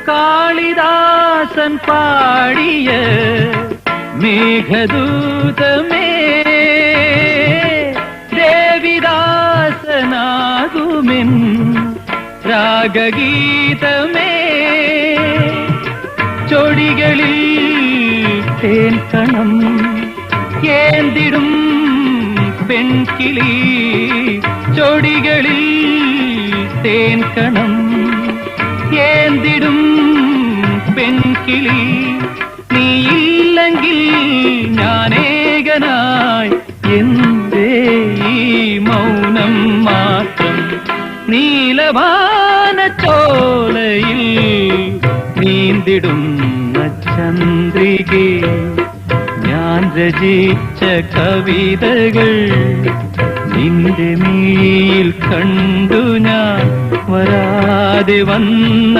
കാളിദാസൻ പാടിയ മേഘദൂതമേ, ദേവിദാസനാകുമെൻ രാഗഗീതമേ, ചൊടികളിൽ തേൻ കണം ഏന്തിടും പെൺകിളി, ചൊടികളിൽ തേൻ കണം ഏന്തിടും പെൺകിളി, നീയില്ലെങ്കിൽ ഞാനേകനായി എന്തേ ഈ മൗനം മാത്രം. നീലവാനച്ചോലയിൽ നീന്തിടുന്ന ചന്ദ്രികേ, ഞാൻ രചിച്ച കവിതകൾ നിന്റെ മിഴിയിൽ കണ്ടു ഞാൻ, വരാതെ വന്ന